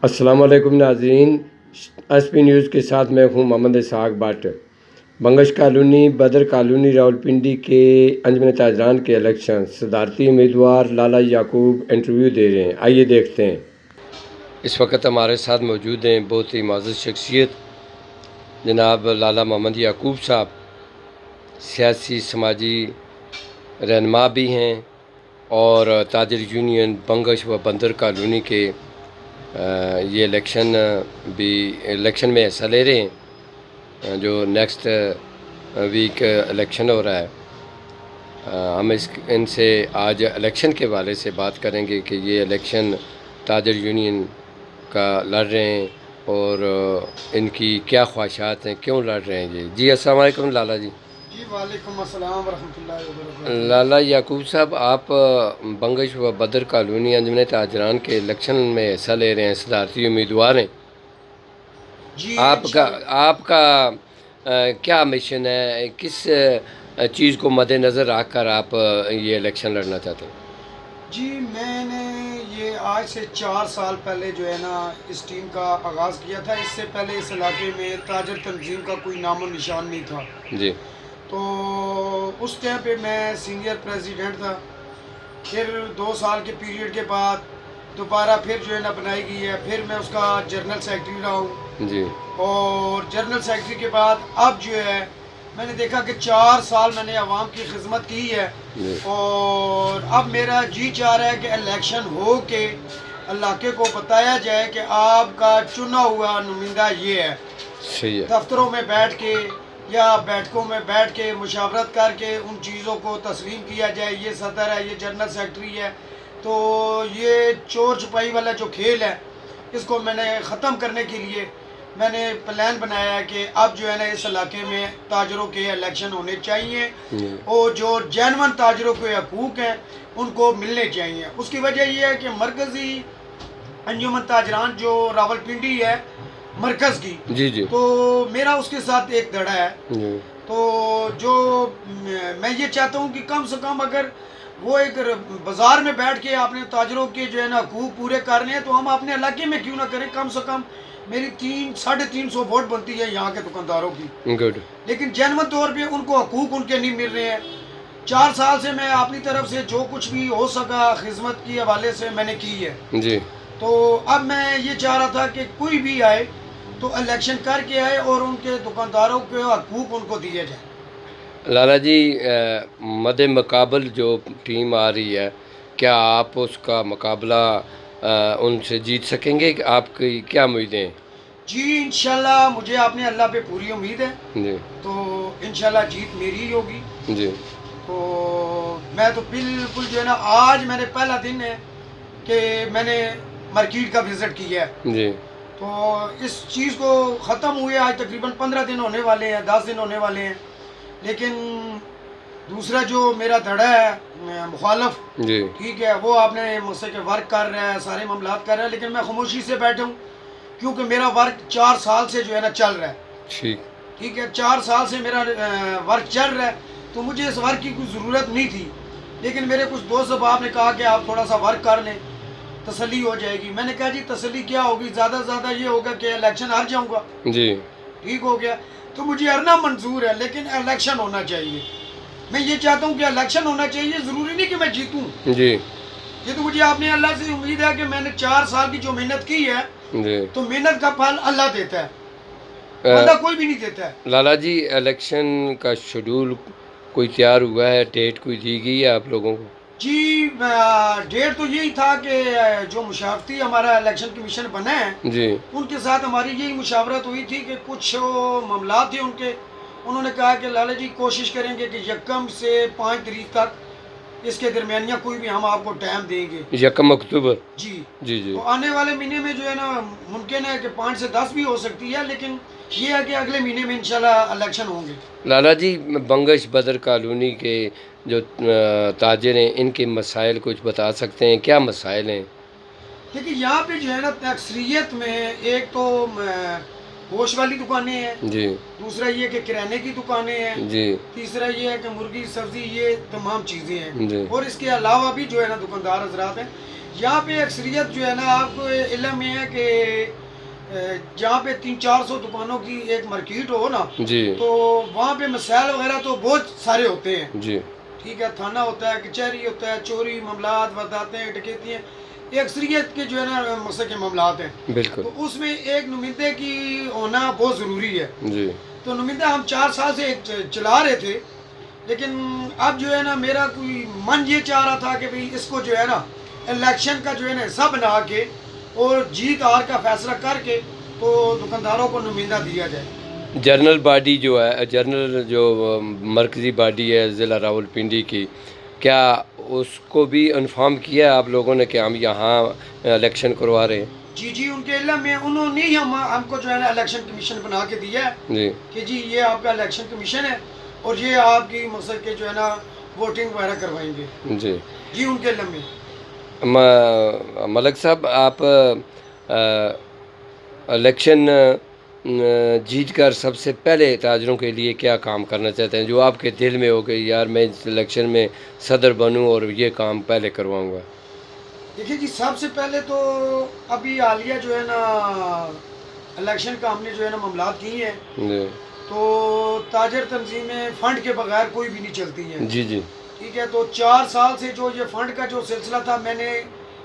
السلام علیکم ناظرین، ایس پی نیوز کے ساتھ میں ہوں محمد اسحاق بٹ۔ بنگش کالونی بدر کالونی راولپنڈی کے انجمن تاجران کے الیکشن صدارتی امیدوار لالا یعقوب انٹرویو دے رہے ہیں، آئیے دیکھتے ہیں۔ اس وقت ہمارے ساتھ موجود ہیں بہت ہی معزز شخصیت جناب لالا محمد یعقوب صاحب، سیاسی سماجی رہنما بھی ہیں اور تاجر یونین بنگش و بندر کالونی کے یہ الیکشن میں حصہ لے رہے ہیں جو نیکسٹ ویک الیکشن ہو رہا ہے۔ ہم ان سے آج الیکشن کے حوالے سے بات کریں گے کہ یہ الیکشن تاجر یونین کا لڑ رہے ہیں اور ان کی کیا خواہشات ہیں، کیوں لڑ رہے ہیں۔ جی السلام علیکم لالا جی۔ جی وعلیکم السلام ورحمۃ اللہ وبرکاتہ۔ لالا یعقوب صاحب، آپ بنگش و بدر کالونی انجمن تاجران کے الیکشن میں حصہ لے رہے ہیں، صدارتی امیدوار ہیں۔ جی آپ کا کیا مشن ہے، کس چیز کو مد نظر رکھ کر آپ یہ الیکشن لڑنا چاہتے ہیں؟ جی میں نے یہ آج سے 4 سال پہلے جو ہے نا اس ٹیم کا آغاز کیا تھا۔ اس سے پہلے اس علاقے میں تاجر تنظیم کا کوئی نام و نشان نہیں تھا۔ جی تو اس ٹائم پہ میں سینئر پریزیڈنٹ تھا۔ پھر 2 سال کے پیریڈ کے بعد دوبارہ پھر جو ہے نا بنائی گئی ہے، پھر میں اس کا جنرل سیکرٹری رہا ہوں۔ جی اور جنرل سیکرٹری کے بعد اب جو ہے میں نے دیکھا کہ 4 سال میں نے عوام کی خدمت کی ہے، اور اب میرا جی چاہ رہا ہے کہ الیکشن ہو کے علاقے کو بتایا جائے کہ آپ کا چنا ہوا نمائندہ یہ ہے۔ صحیح ہے۔ دفتروں میں بیٹھ کے یا بیٹھکوں میں بیٹھ کے مشاورت کر کے ان چیزوں کو تسلیم کیا جائے، یہ صدر ہے، یہ جنرل سیکرٹری ہے۔ تو یہ چور چھپائی والا جو کھیل ہے اس کو میں نے ختم کرنے کے لیے میں نے پلان بنایا ہے کہ اب جو ہے نا اس علاقے میں تاجروں کے الیکشن ہونے چاہیے، اور جو جینون تاجروں کے حقوق ہیں ان کو ملنے چاہیے۔ اس کی وجہ یہ ہے کہ مرکزی انجمن تاجران جو راولپنڈی ہے مرکز کی، جی تو میرا اس کے ساتھ ایک دھڑا ہے۔ تو جو میں یہ چاہتا ہوں کہ کم سے کم اگر وہ ایک بازار میں بیٹھ کے اپنے تاجروں کے جو ہے نا حقوق پورے کرنے ہیں تو ہم اپنے علاقے میں کیوں نہ کریں۔ کم سے کم میری 300-350 ووٹ بنتی ہے یہاں کے دکانداروں کی، گڈ۔ لیکن جینون طور پہ ان کو حقوق ان کے نہیں مل رہے ہیں۔ 4 سال سے میں اپنی طرف سے جو کچھ بھی ہو سکا خدمت کی حوالے سے میں نے کی ہے۔ جی تو اب میں یہ چاہ رہا تھا کہ کوئی بھی آئے تو الیکشن کر کے آئے اور ان کے دکانداروں کے حقوق ان کو دیے جائیں۔ لالا جی، مد مقابل جو ٹیم آ رہی ہے، کیا آپ اس کا مقابلہ ان سے جیت سکیں گے؟ آپ کی کیا امیدیں ہیں؟ جی انشاءاللہ مجھے اپنے اللہ پہ پوری امید ہے، جی تو انشاءاللہ جیت میری ہی ہوگی۔ جی تو میں تو بالکل جو ہے نا آج میں نے پہلا دن ہے کہ میں نے مارکیٹ کا وزٹ کیا ہے۔ جی تو اس چیز کو ختم ہوئے آج تقریباً 15 دن ہونے والے ہیں، 10 دن ہونے والے ہیں، لیکن دوسرا جو میرا دھڑا ہے مخالف، جی ٹھیک ہے، وہ آپ نے مجھ سے کہ ورک کر رہا ہے، سارے معاملات کر رہا ہے، لیکن میں خاموشی سے بیٹھا ہوں کیونکہ میرا ورک 4 سال سے جو ہے نا چل رہا ہے۔ ٹھیک ہے، 4 سال سے میرا ورک چل رہا ہے، تو مجھے اس ورک کی کوئی ضرورت نہیں تھی، لیکن میرے کچھ دوست احباب نے کہا کہ آپ تھوڑا سا ورک کر لیں، تسلی ہو جائے گی۔ میں نے کہا جی تسلی کیا ہوگی، زیادہ سے زیادہ یہ ہوگا کہ الیکشن ہار جاؤں گا۔ جی ٹھیک ہو گیا، تو مجھے ہرنا منظور ہے، لیکن الیکشن ہونا چاہیے۔ میں یہ چاہتا ہوں کہ الیکشن ہونا چاہیے، ضروری نہیں کہ میں جیتوں۔ جی یہ تو مجھے اپنے اللہ سے امید ہے کہ میں نے 4 سال کی جو محنت کی ہے جی تو محنت کا پھل اللہ دیتا ہے، بندہ کوئی بھی نہیں دیتا ہے۔ لالا جی، الیکشن کا شیڈول کوئی تیار ہوا ہے؟ ڈیٹ کوئی دی گئی ہے آپ لوگوں کو؟ جی ڈیٹ تو یہی تھا کہ جو مشاورتی ہمارا الیکشن کمیشن بنا ہے جی ان کے ساتھ ہماری یہی مشاورت ہوئی تھی کہ کچھ معاملات تھے ان کے، انہوں نے کہا کہ لالا جی کوشش کریں گے کہ 1 سے 5 تاریخ تک اس کے درمیانیہ کوئی بھی ہم آپ کو ٹائم دیں گے۔ 1 اکتوبر؟ جی جی جی تو آنے والے مہینے میں جو ہے نا ممکن ہے کہ 5 سے 10 بھی ہو سکتی ہے، لیکن یہ ہے کہ اگلے مہینے میں انشاءاللہ الیکشن ہوں گے۔ لالا جی، بنگش بدر کالونی کے جو تاجر ہیں ان کے مسائل کچھ بتا سکتے ہیں؟ کیا مسائل ہیں؟ دیکھیے یہاں پہ جو ہے نا اکثریت میں ایک تو گوشت والی دکانیں ہیں، جی دوسرا یہ کہ کرانے کی دکانیں ہیں، جی تیسرا یہ ہے کہ مرغی سبزی، یہ تمام چیزیں ہیں، جی اور اس کے علاوہ بھی جو ہے نا دکاندار حضرات ہیں یہاں پہ۔ اکثریت جو ہے نا آپ کو علم میں ہے کہ جہاں پہ 300-400 دکانوں کی ایک مارکیٹ ہو نا، جی تو وہاں پہ مسائل وغیرہ تو بہت سارے ہوتے ہیں، جی ٹھیک ہے، تھانہ ہوتا ہے، کچہری ہوتا ہے، چوری معاملات وارداتیں ڈکیتیاں، یہ اکثریت کے جو ہے نا مسئلے کے معاملات ہیں، بالکل تو اس میں ایک نمائندے کی ہونا بہت ضروری ہے۔ جی تو نمائندہ ہم 4 سال سے چلا رہے تھے، لیکن اب جو ہے نا میرا کوئی من یہ چاہ رہا تھا کہ بھئی اس کو جو ہے نا الیکشن کا جو ہے نا حصہ بنا کے اور جیت ہار کا فیصلہ کر کے تو دکانداروں کو نمائندہ دیا جائے۔ جنرل باڈی جو ہے، جنرل جو مرکزی باڈی ہے ضلع راولپنڈی کی، کیا اس کو بھی انفارم کیا ہے آپ لوگوں نے کہ ہم یہاں الیکشن کروا رہے ہیں؟ جی جی، ان کے علم میں انہوں نے ہی ہم کو جو ہے نا الیکشن کمیشن بنا کے دیا ہے جی کہ جی یہ آپ کا الیکشن کمیشن ہے اور یہ آپ کی مقصد کے جو ہے نا ووٹنگ وغیرہ کروائیں گے، جی جی ان کے علم میں۔ ملک صاحب، آپ الیکشن جیت کر سب سے پہلے تاجروں کے لیے کیا کام کرنا چاہتے ہیں جو آپ کے دل میں ہو کہ یار میں اس الیکشن میں صدر بنوں اور یہ کام پہلے کرواؤں گا؟ دیکھیے جی، سب سے پہلے تو ابھی حالیہ جو ہے نا الیکشن کا ہم نے جو ہے نا معاملات کی ہیں، جی تو تاجر تنظیمیں فنڈ کے بغیر کوئی بھی نہیں چلتی ہیں، جی جی ٹھیک ہے، تو 4 سال سے جو یہ فنڈ کا جو سلسلہ تھا میں نے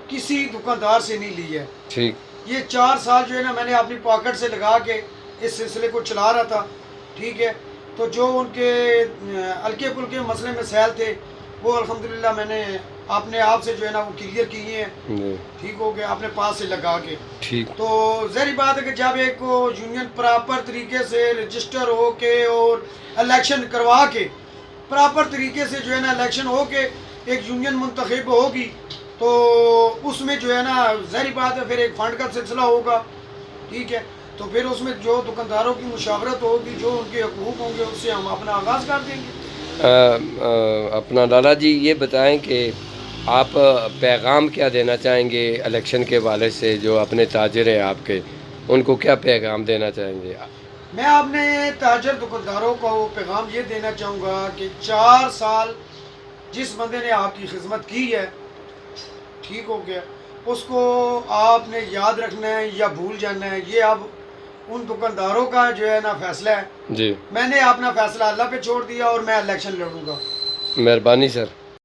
کسی دکاندار سے نہیں لی ہے، ٹھیک یہ 4 سال جو ہے نا میں نے اپنی پاکٹ سے لگا کے اس سلسلے کو چلا رہا تھا، ٹھیک ہے، تو جو ان کے ہلکے پھلکے مسئلے مسائل تھے وہ الحمدللہ میں نے اپنے آپ سے جو ہے نا وہ کلیئر کیے ہیں، جی ٹھیک ہو گیا، اپنے پاس سے لگا کے۔ ٹھیک تو ظاہری بات ہے کہ جب ایک کو یونین پراپر طریقے سے رجسٹر ہو کے اور الیکشن کروا کے پراپر طریقے سے جو ہے نا الیکشن ہو کے ایک یونین منتخب ہوگی تو اس میں جو ہے نا ظاہری بات ہے پھر ایک فنڈ کا سلسلہ ہوگا، ٹھیک ہے، تو پھر اس میں جو دکانداروں کی مشاورت ہوگی، جو ان کے حقوق ہوں گے، اس سے ہم اپنا آغاز کر دیں گے۔ اپنا لالا جی یہ بتائیں کہ آپ پیغام کیا دینا چاہیں گے الیکشن کے حوالے سے، جو اپنے تاجر ہیں آپ کے، ان کو کیا پیغام دینا چاہیں گے؟ میں اپنے تاجر دکانداروں کو پیغام یہ دینا چاہوں گا کہ 4 سال جس بندے نے آپ کی خدمت کی ہے، ٹھیک ہو گیا، اس کو آپ نے یاد رکھنا ہے یا بھول جانا ہے، یہ اب ان دکانداروں کا جو ہے نا فیصلہ ہے۔ جی میں نے اپنا فیصلہ اللہ پہ چھوڑ دیا اور میں الیکشن لڑوں گا۔ مہربانی سر۔